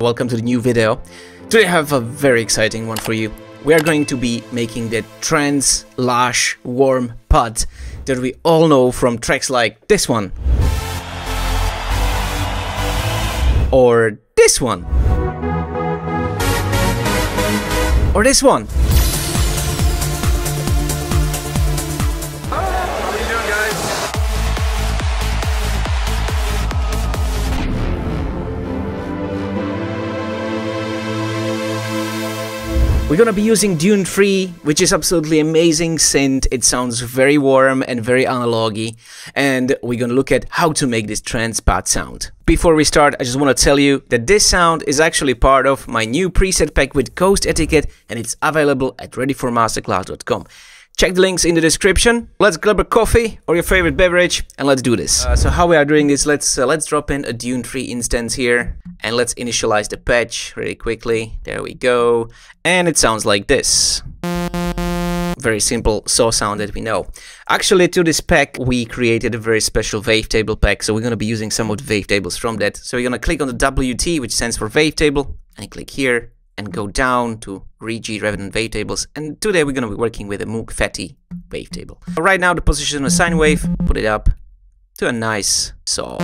Welcome to the new video. Today I have a very exciting one for you. We are going to be making the trance lush warm pads that we all know from tracks like this one. Or this one. Or this one. We're gonna be using Dune 3, which is absolutely amazing synth. It sounds very warm and very analogue-y, and we're gonna look at how to make this trance pad sound. Before we start, I just want to tell you that this sound is actually part of my new preset pack with Ghost Etiquette, and it's available at readyformasterclass.com. Check the links in the description. Let's grab a coffee or your favorite beverage and let's do this. So how we are doing this, let's drop in a Dune 3 instance here and let's initialize the patch really quickly. There we go. And it sounds like this. Very simple saw sound that we know. Actually, to this pack, we created a very special wavetable pack. So we're going to be using some of the wavetables from that. So we're going to click on the WT, which stands for wavetable, and click here. And go down to Reg rather than wavetables. And today we're going to be working with a Moog Fatty wavetable. Right now the position of a sine wave, put it up to a nice saw.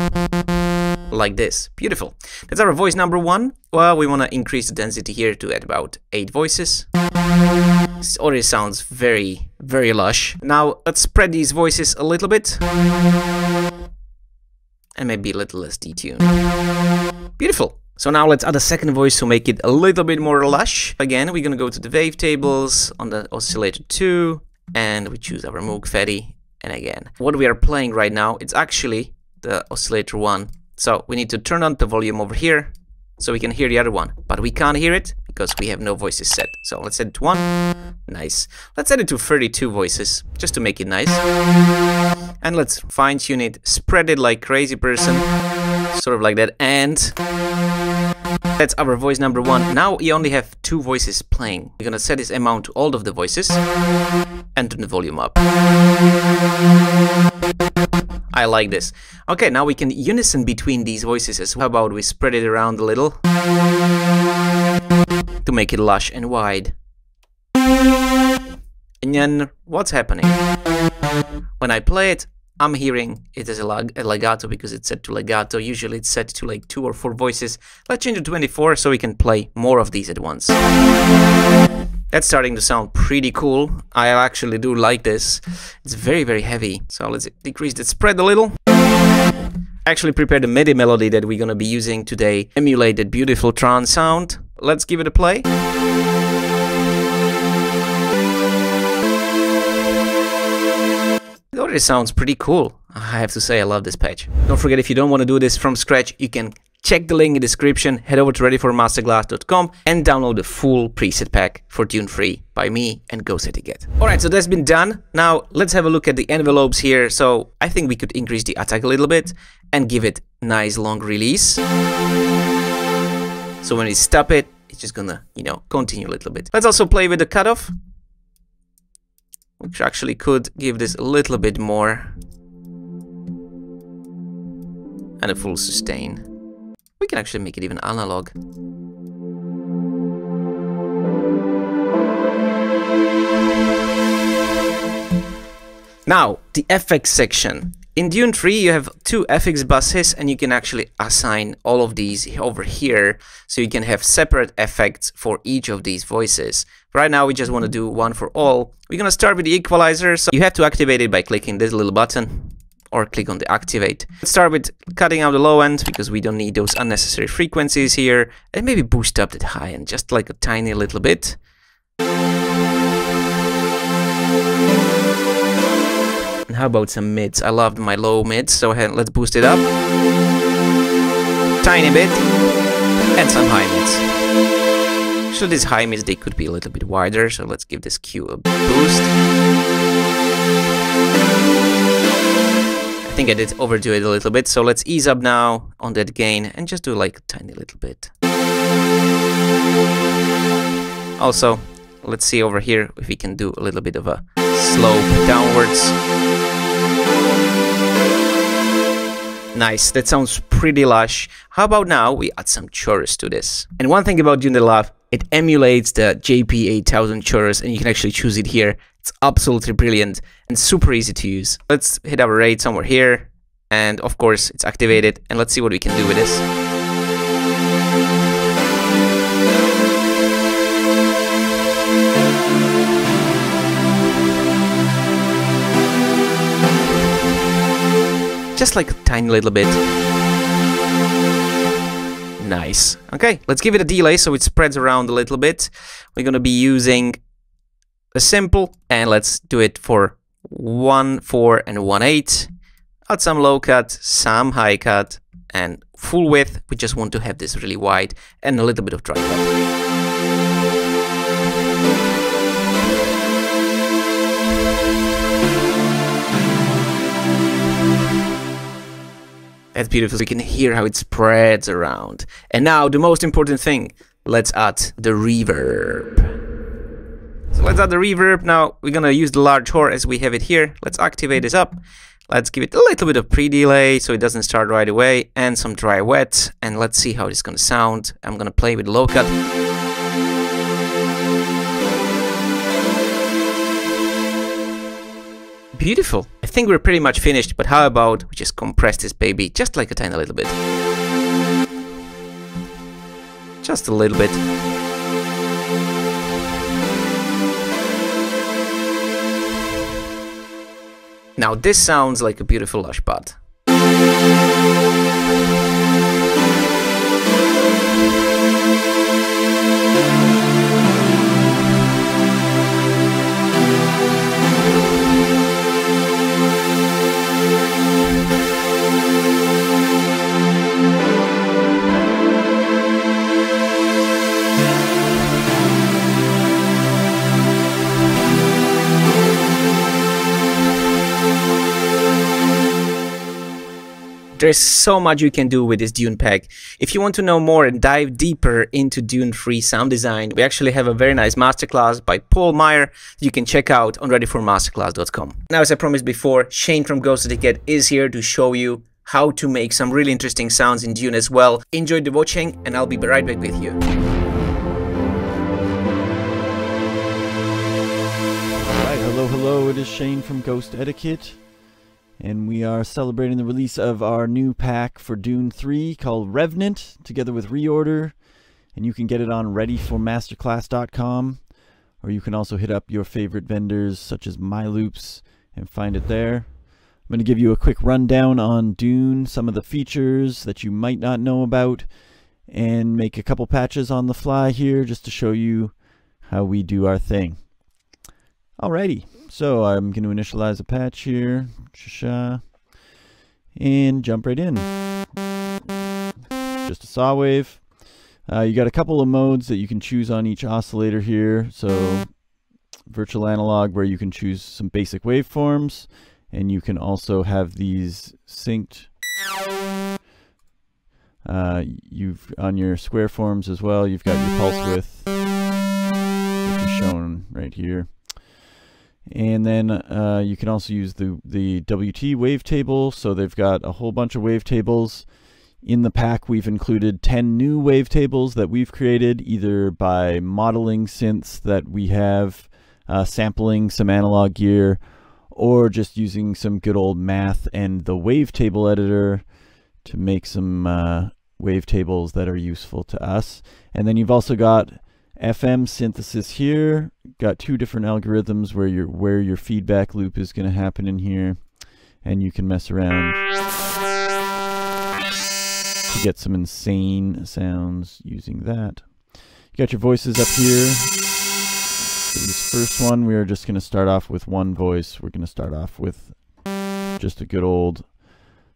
Like this. Beautiful. That's our voice number 1. Well, we want to increase the density here to at about 8 voices. This already sounds very, very lush. Now let's spread these voices a little bit. And maybe a little less detuned. Beautiful. So now let's add a second voice to make it a little bit more lush. Again, we're gonna go to the wavetables on the oscillator 2, and we choose our Moog Fatty. And again, what we are playing right now, it's actually the oscillator 1. So we need to turn on the volume over here so we can hear the other one. But we can't hear it because we have no voices set. So let's set it to 1. Nice. Let's set it to 32 voices just to make it nice. And let's fine tune it, spread it like crazy person. Sort of like that. And that's our voice number 1. Now we only have 2 voices playing. We're gonna set this amount to all of the voices and turn the volume up. I like this. Okay, now we can unison between these voices as well. How about we spread it around a little to make it lush and wide. And then what's happening? When I play it, I'm hearing it as a legato because it's set to legato. Usually it's set to like 2 or 4 voices. Let's change it to 24 so we can play more of these at once. That's starting to sound pretty cool. I actually do like this. It's very, very heavy. So let's decrease the spread a little. Actually prepared a MIDI melody that we're gonna be using today. Emulate that beautiful trance sound. Let's give it a play. It already sounds pretty cool. I have to say I love this patch. Don't forget, if you don't want to do this from scratch, you can check the link in the description, head over to readyformasterclass.com and download the full preset pack for Dune 3 by me and Ghost Etiquette. Alright, so that's been done. Now let's have a look at the envelopes here. So I think we could increase the attack a little bit and give it nice long release. So when we stop it, it's just gonna, continue a little bit. Let's also play with the cutoff, which actually could give this a little bit more. And a full sustain. We can actually make it even analog. Now, the FX section. In Dune 3 you have 2 FX buses and you can actually assign all of these over here. So you can have separate effects for each of these voices. Right now we just want to do one for all. We're gonna start with the equalizer. So you have to activate it by clicking this little button. Or click on the activate. Let's start with cutting out the low end because we don't need those unnecessary frequencies here, and maybe boost up that high end just like a tiny little bit. And how about some mids? I loved my low mids, so let's boost it up. Tiny bit. And some high mids. So these high mids, they could be a little bit wider, so let's give this cue a boost. I think I did overdo it a little bit, so let's ease up now on that gain and just do like a tiny little bit. Also, let's see over here if we can do a little bit of a slope downwards. Nice, that sounds pretty lush. How about now we add some chorus to this? And one thing about Dune that I love, it emulates the JP8000 chorus, and you can actually choose it here. It's absolutely brilliant and super easy to use. Let's hit our rate somewhere here, and of course it's activated, and let's see what we can do with this. Just like a tiny little bit. Nice. Okay, let's give it a delay so it spreads around a little bit. We're gonna be using a simple, and let's do it for 1, 4, and 1/8. Add some low cut, some high cut, and full width. We just want to have this really wide, and a little bit of dry cut. That's beautiful. So you can hear how it spreads around. And now the most important thing, let's add the reverb. So let's add the reverb. Now we're gonna use the large whore as we have it here. Let's activate this up. Let's give it a little bit of pre-delay so it doesn't start right away, and some dry wet. And let's see how it's gonna sound. I'm gonna play with low cut. Beautiful. I think we're pretty much finished, but how about we just compress this baby just like a tiny little bit. Just a little bit. Now this sounds like a beautiful lush pad. There's so much you can do with this Dune pack. If you want to know more and dive deeper into Dune free sound design, we actually have a very nice masterclass by Paul Meyer that you can check out on readyformasterclass.com. Now, as I promised before, Shane from Ghost Etiquette is here to show you how to make some really interesting sounds in Dune as well. Enjoy the watching, and I'll be right back with you. Alright, hello, it is Shane from Ghost Etiquette. And we are celebrating the release of our new pack for Dune 3 called Revenant, together with ReOrder. And you can get it on readyformasterclass.com, or you can also hit up your favorite vendors such as MyLoops and find it there. I'm going to give you a quick rundown on Dune, some of the features that you might not know about, and make a couple patches on the fly here just to show you how we do our thing. Alrighty. So I'm going to initialize a patch here, and jump right in. Just a saw wave. You got a couple of modes that you can choose on each oscillator here. So virtual analog, where you can choose some basic waveforms, and you can also have these synced. You've on your square forms as well. You've got your pulse width, which is shown right here. And then you can also use the WT wavetable. So they've got a whole bunch of wavetables. In the pack, we've included 10 new wavetables that we've created, either by modeling synths that we have, sampling some analog gear, or just using some good old math and the wavetable editor to make some wavetables that are useful to us. And then you've also got FM synthesis here. Got two different algorithms where your feedback loop is going to happen in here, and you can mess around to get some insane sounds using that. You got your voices up here. So this first one, we are just going to start off with one voice. We're going to start off with just a good old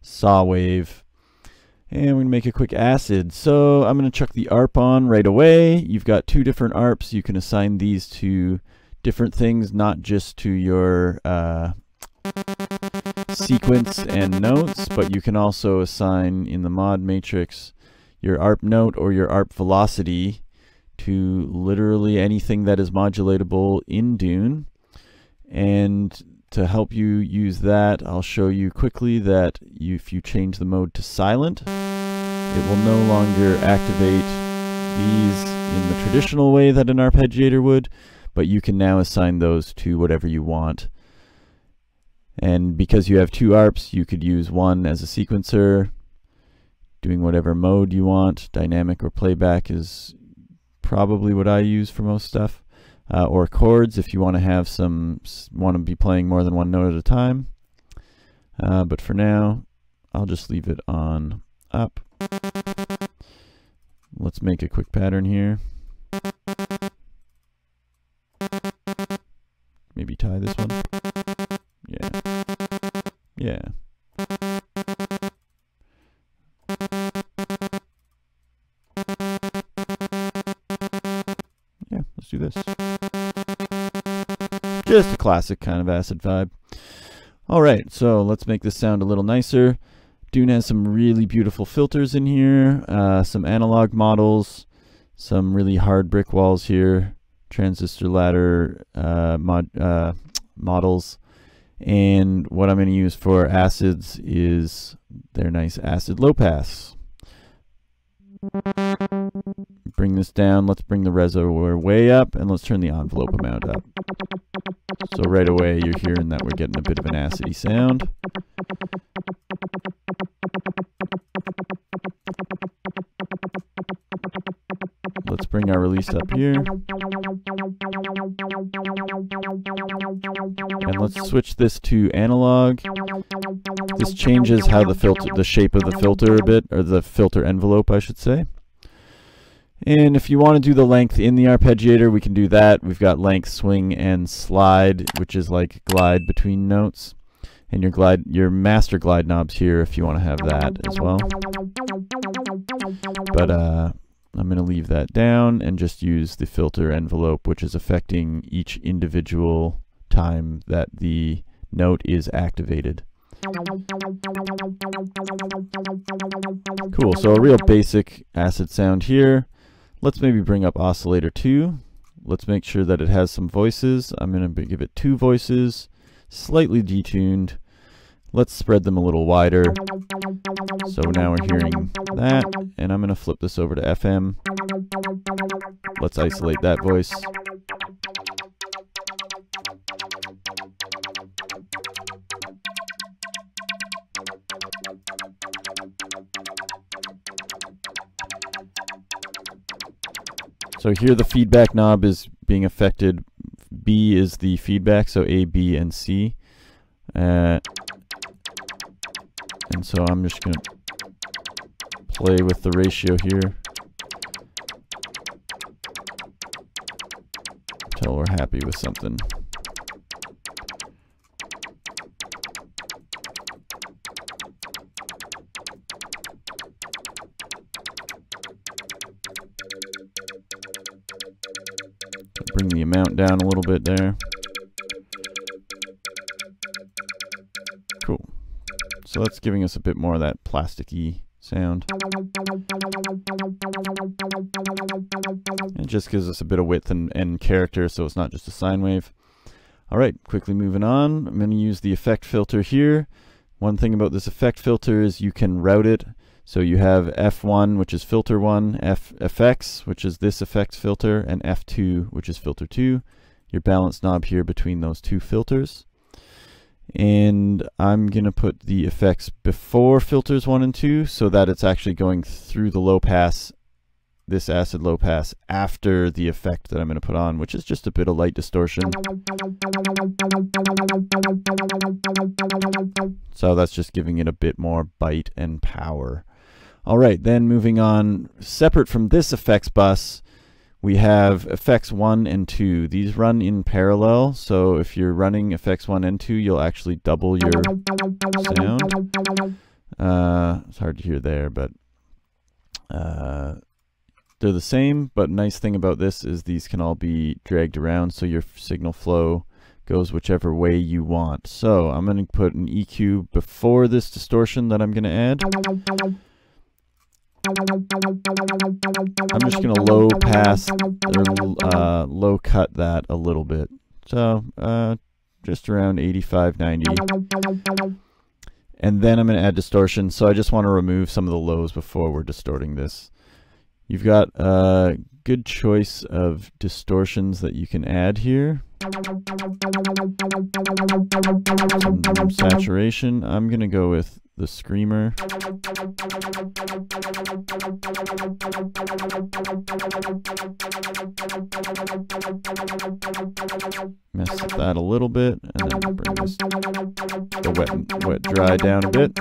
saw wave. And we're going to make a quick acid. So I'm going to chuck the ARP on right away. You've got two different ARPs. You can assign these to different things, not just to your sequence and notes, but you can also assign in the mod matrix your ARP note or your ARP velocity to literally anything that is modulatable in Dune. And to help you use that, I'll show you quickly that if you change the mode to silent, it will no longer activate these in the traditional way that an arpeggiator would, but you can now assign those to whatever you want. And because you have two arps, you could use one as a sequencer, doing whatever mode you want. Dynamic or playback is probably what I use for most stuff. Or chords if you want to have want to be playing more than one note at a time. But for now, I'll just leave it on up. Let's make a quick pattern here. Maybe tie this one. Yeah. Yeah. Yeah, let's do this. Just a classic kind of acid vibe. Alright, so let's make this sound a little nicer. Dune has some really beautiful filters in here, some analog models, some really hard brick walls here, transistor ladder models, and what I'm going to use for acids is their nice acid low pass. Bring this down, let's bring the reservoir way up, and let's turn the envelope amount up. So right away you're hearing that we're getting a bit of an acidy sound. Let's bring our release up here. And let's switch this to analog. This changes how the shape of the filter a bit, or the filter envelope I should say. And if you want to do the length in the arpeggiator, we can do that. We've got length, swing, and slide, which is like glide between notes. And your master glide knobs here if you want to have that as well. But I'm going to leave that down and just use the filter envelope, which is affecting each individual time that the note is activated. Cool, so a real basic acid sound here. Let's maybe bring up oscillator 2. Let's make sure that it has some voices. I'm going to give it 2 voices, slightly detuned. Let's spread them a little wider. So now we're hearing that, and I'm going to flip this over to FM. Let's isolate that voice. So here the feedback knob is being affected. B is the feedback, so A, B, and C. And so I'm just going to play with the ratio here until we're happy with something. Bring the amount down a little bit there. Cool. So that's giving us a bit more of that plasticky sound. It just gives us a bit of width and character, so it's not just a sine wave. Alright, quickly moving on. I'm going to use the effect filter here. One thing about this effect filter is you can route it. So you have F1, which is filter 1, FX, which is this effects filter, and F2, which is filter 2. Your balance knob here between those two filters. And I'm going to put the effects before filters 1 and 2 so that it's actually going through the low pass, this acid low pass, after the effect that I'm going to put on, which is just a bit of light distortion. So that's just giving it a bit more bite and power. Alright, then moving on, separate from this effects bus, we have effects 1 and 2. These run in parallel, so if you're running effects 1 and 2, you'll actually double your sound. It's hard to hear there, but they're the same, but nice thing about this is these can all be dragged around, so your signal flow goes whichever way you want. So I'm going to put an EQ before this distortion that I'm going to add. I'm just going to low pass, or low cut that a little bit. So just around 85, 90. And then I'm going to add distortion, so I just want to remove some of the lows before we're distorting this. You've got a good choice of distortions that you can add here. Some saturation. I'm going to go with the screamer. Mess with that a little bit, and then bring the wet dry down a bit.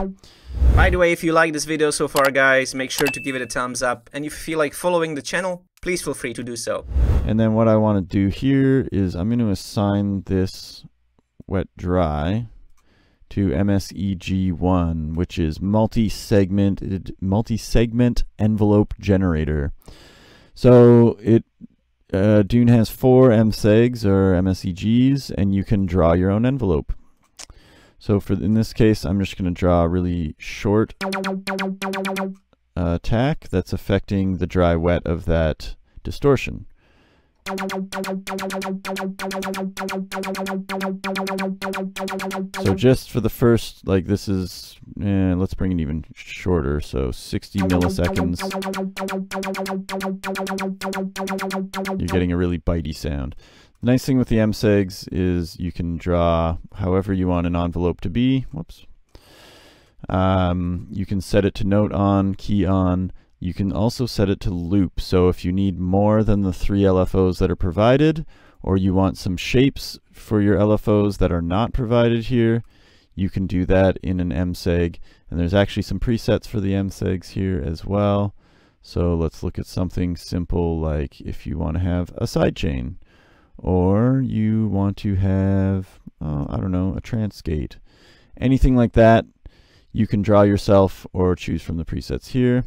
By the way, if you like this video so far, guys, make sure to give it a thumbs up. And if you feel like following the channel, please feel free to do so. And then what I want to do here is I'm going to assign this wet dry to MSEG1, which is multi-segment envelope generator. So Dune has 4 MSEGs or MSEGs, and you can draw your own envelope. So in this case, I'm just going to draw a really short tack that's affecting the dry wet of that distortion. So just for the first, like this is, let's bring it even shorter, so 60 milliseconds. You're getting a really bitey sound. The nice thing with the MSEGs is you can draw however you want an envelope to be. Whoops. You can set it to note on, key on. You can also set it to loop. So if you need more than the 3 LFOs that are provided, or you want some shapes for your LFOs that are not provided here, you can do that in an MSEG. And there's actually some presets for the MSEGs here as well. So let's look at something simple like if you want to have a sidechain, or you want to have, I don't know, a trance gate. Anything like that, you can draw yourself or choose from the presets here.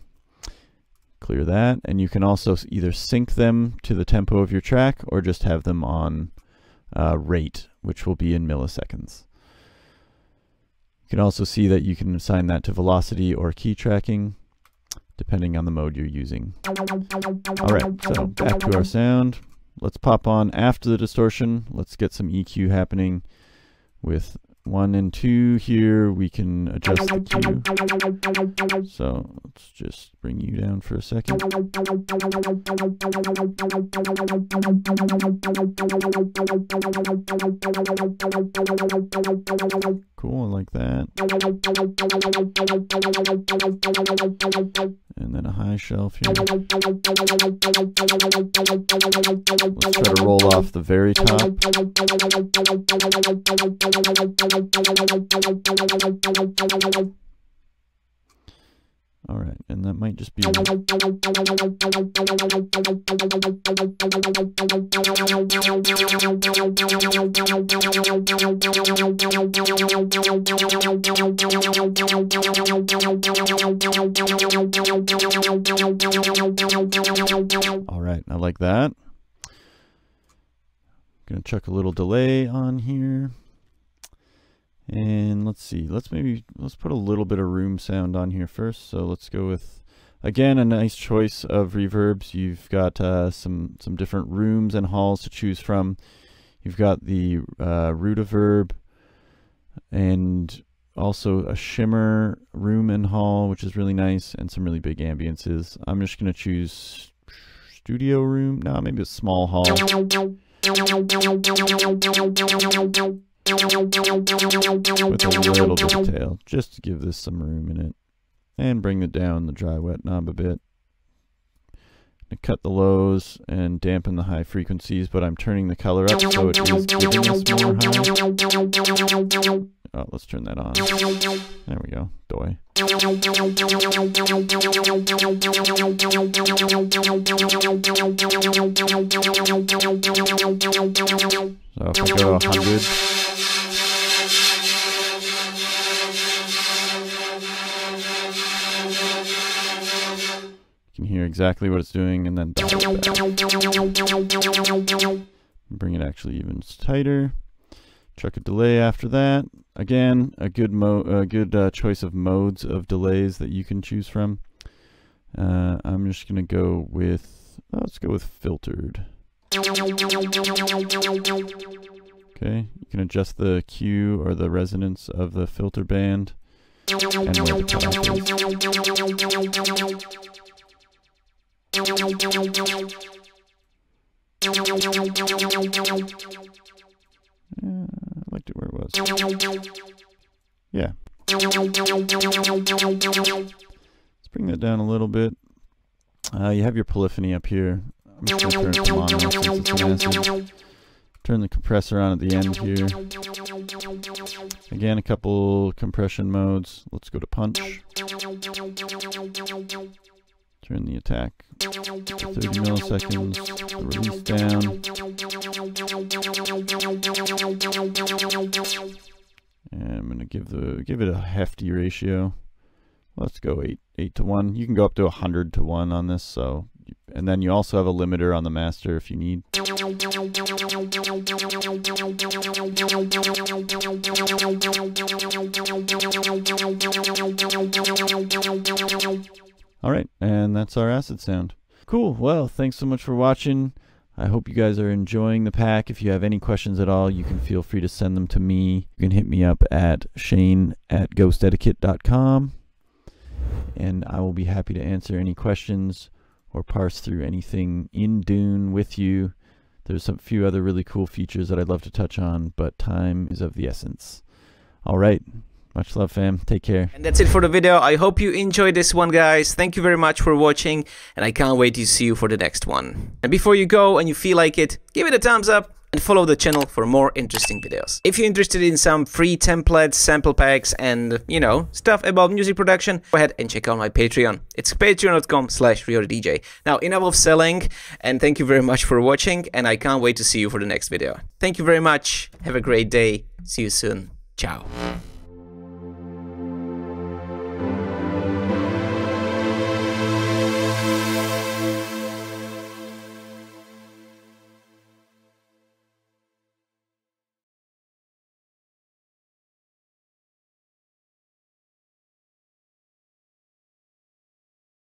Clear that, and you can also either sync them to the tempo of your track or just have them on rate, which will be in milliseconds. You can also see that you can assign that to velocity or key tracking, depending on the mode you're using. Alright, so back to our sound. Let's pop on after the distortion. Let's get some EQ happening. With 1 and 2 here, we can adjust the Q. So let's just bring you down for a second. Cool, I like that. And then a high shelf here. Let's try to roll off the very top. All right, and that might just be... All right, I like that. I'm gonna chuck a little delay on here. And let's see, let's put a little bit of room sound on here first. So let's go with, again, a nice choice of reverbs. You've got some different rooms and halls to choose from. You've got the root-averb and also a shimmer room and hall, which is really nice, and some really big ambiances. I'm just going to choose studio room. No, maybe a small hall. With a little bit of tail, just to give this some room in it. And bring it down the dry wet knob a bit. And cut the lows and dampen the high frequencies, but I'm turning the color up so it is giving us more high. Oh, let's turn that on. There we go. Doi. So if I go 100. You can hear exactly what it's doing, and then bring it actually even tighter. Chuck a delay after that. Again, a good choice of modes of delays that you can choose from. I'm just gonna go with, let's go with filtered. Okay, you can adjust the Q or the resonance of the filter band and where the cutoff is. I liked it where it was. Yeah. Let's bring that down a little bit. You have your polyphony up here. I'm just going to turn it to mono since it's an acid. Turn the compressor on at the end here. Again, a couple compression modes. Let's go to punch. Turn the attack to 30 milliseconds. The release down. And I'm going to give it a hefty ratio. Let's go 8 to 1. You can go up to 100 to 1 on this, so, and then you also have a limiter on the master if you need. Alright, and that's our acid sound. Cool, well, thanks so much for watching. I hope you guys are enjoying the pack. If you have any questions at all, you can feel free to send them to me. You can hit me up at shane@ghostetiquette.com. And I will be happy to answer any questions or parse through anything in Dune with you. There's a few other really cool features that I'd love to touch on, but time is of the essence. All right, much love, fam. Take care. And that's it for the video. I hope you enjoyed this one, guys. Thank you very much for watching, and I can't wait to see you for the next one. And before you go and you feel like it, give it a thumbs up and follow the channel for more interesting videos. If you're interested in some free templates, sample packs, and, you know, stuff about music production, go ahead and check out my Patreon. It's patreon.com/ReOrderDJ. Now, enough of selling, and thank you very much for watching, and I can't wait to see you for the next video. Thank you very much. Have a great day. See you soon. Ciao.